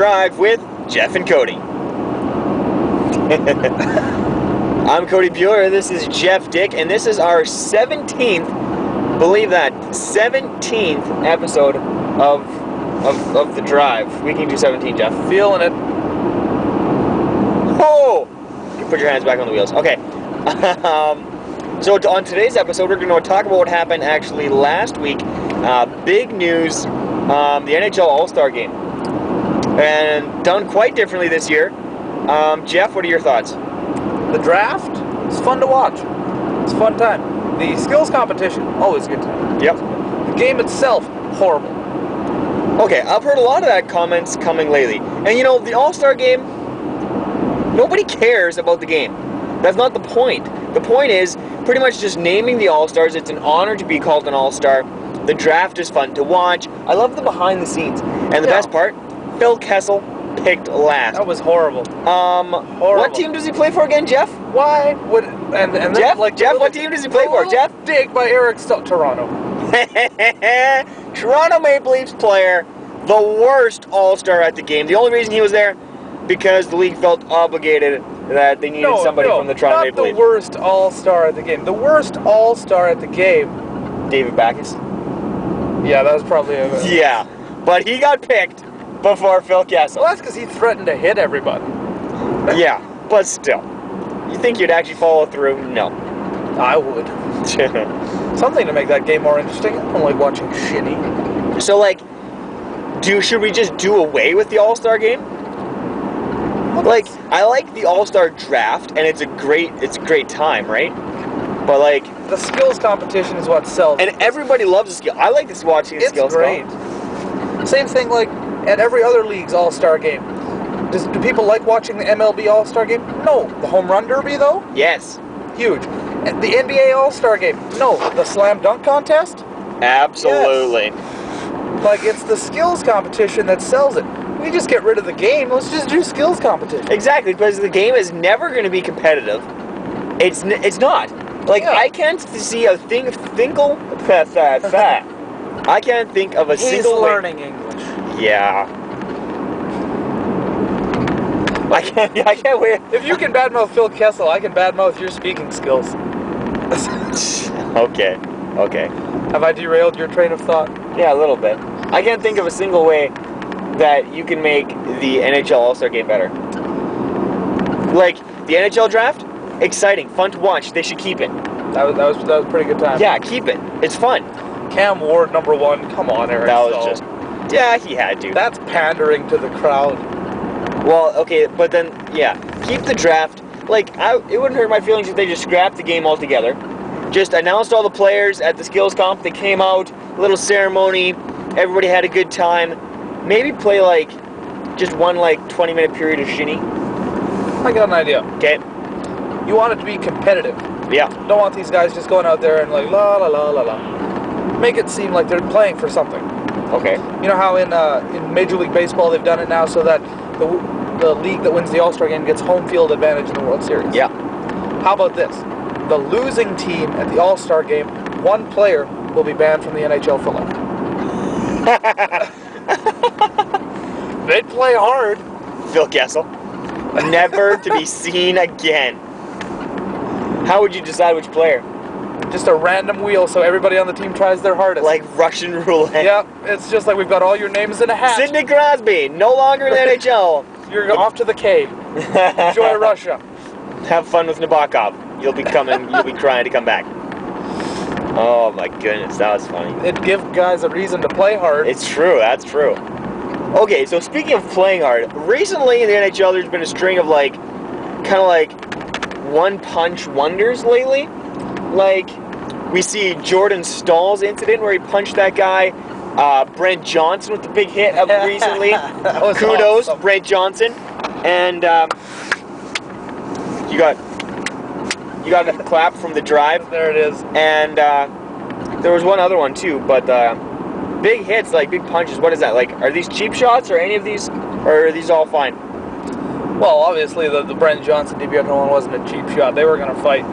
Drive with Jeff and Cody. I'm Cody Bueller, this is Jeff Dick, and this is our 17th, believe that, 17th episode of The Drive. We can do 17, Jeff. Feeling it. Oh! You put your hands back on the wheels. Okay. So on today's episode, we're going to talk about what happened actually last week. Big news, the NHL All-Star Game. And done quite differently this year. Jeff, what are your thoughts? The draft is fun to watch. It's a fun time. The skills competition, always a good time. Yep. The game itself, horrible. Okay, I've heard a lot of that comments coming lately. And you know, the All-Star Game, nobody cares about the game. That's not the point. The point is pretty much just naming the All-Stars. It's an honor to be called an All-Star. The draft is fun to watch. I love the behind the scenes. And the best part, Phil Kessel picked last. That was horrible. Horrible. What team does he play for again, Jeff? Why would and then, Jeff? like Jeff, what team does he play for, Jeff? Dig by Eric Toronto. Toronto Maple Leafs player, the worst All-Star at the game. The only reason he was there because the league felt obligated that they needed somebody from the Toronto Maple Leafs. Not the worst All-Star at the game. The worst All-Star at the game. David Backes. Yeah, that was probably a... Yeah, but he got picked before Phil Kessel. Well, that's because he threatened to hit everybody. Yeah, but still. You think you'd actually follow through? No. I would. Something to make that game more interesting. I don't like watching shitty. So, like, should we just do away with the All-Star Game? Like, I like the All-Star Draft, and it's a great time, right? But, like... The skills competition is what sells. And everybody loves the skill. I like this watching the skills. It's great. Same thing, like, at every other league's All-Star Game. Do people like watching the MLB All-Star Game? No. The Home Run Derby, though? Yes. Huge. And the NBA All-Star Game? No. The Slam Dunk Contest? Absolutely. Yes. Like, it's the skills competition that sells it. We just get rid of the game. Let's just do skills competition. Exactly, because the game is never going to be competitive. It's not. Like, I can't see a single... I can't think of a single... He's learning English. Yeah. I can't wait. If you can badmouth Phil Kessel, I can badmouth your speaking skills. Okay. Have I derailed your train of thought? Yeah, a little bit. I can't think of a single way that you can make the NHL All-Star Game better. Like, the NHL Draft, exciting, fun to watch. They should keep it. That was a pretty good time. Yeah, keep it. It's fun. Cam Ward, #1. Come on, Eric. That was just... Yeah, he had to. That's pandering to the crowd. Well, okay, but then, yeah, keep the draft. Like, it wouldn't hurt my feelings if they just scrapped the game altogether. Just announced all the players at the skills comp. They came out, little ceremony. Everybody had a good time. Maybe play, like, just one, 20-minute period of shinny. I got an idea. Okay. You want it to be competitive. Yeah. Don't want these guys just going out there and like, la, la, la, la, la. Make it seem like they're playing for something. Okay. You know how in Major League Baseball they've done it now so that the league that wins the All-Star Game gets home field advantage in the World Series? Yeah. How about this? The losing team at the All-Star Game, one player will be banned from the NHL for life. They'd play hard. Phil Kessel. Never to be seen again. How would you decide which player? Just a random wheel so everybody on the team tries their hardest. Like Russian roulette. Yep, it's just like we've got all your names in a hat. Sidney Crosby, no longer in the NHL. You're off to the K. Enjoy Russia. Have fun with Nabokov. You'll be crying to come back. Oh my goodness, that was funny. It'd give guys a reason to play hard. It's true, that's true. Okay, so speaking of playing hard, recently in the NHL there's been a string of kind of one-punch wonders lately. Like, we see Jordan Stahl's incident where he punched that guy. Brent Johnson with the big hit of recently. Kudos, awesome. Brent Johnson. And you got a clap from the drive. There it is. And there was one other one too, but big hits, big punches. What is that? Are these cheap shots or any of these, or are these all fine? Well, obviously the Brent Johnson DiPietro one wasn't a cheap shot. They were going to fight.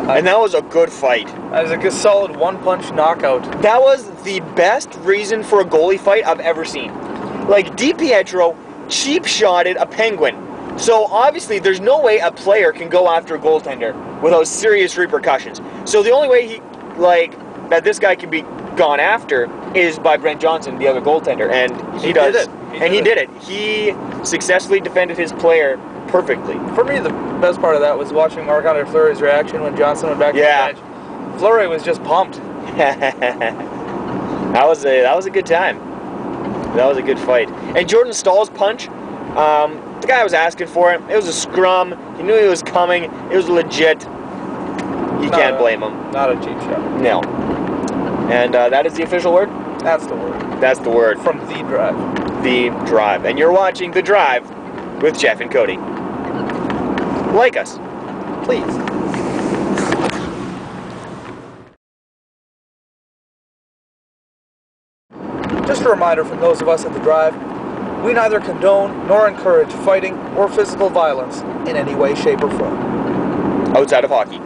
And that was a good fight. That was a good, solid one-punch knockout. That was the best reason for a goalie fight I've ever seen. DiPietro cheap shotted a penguin. So obviously there's no way a player can go after a goaltender without serious repercussions. So the only way that this guy can be gone after is by Brent Johnson, the other goaltender, and he does it. He did it. He successfully defended his player perfectly. For me, the best part of that was watching Marc-Andre Fleury's reaction when Johnson went back to the bench. Fleury was just pumped. That was a good time. That was a good fight. And Jordan Stahl's punch, the guy was asking for it. It was a scrum. He knew he was coming. It was legit. You can't blame him. Not a cheap shot. No. And that is the official word? That's the word. That's the word. From The Drive. The Drive. And you're watching The Drive with Jeff and Cody. Like us. Please. Just a reminder from those of us at The Drive, we neither condone nor encourage fighting or physical violence in any way, shape, or form. Outside of hockey.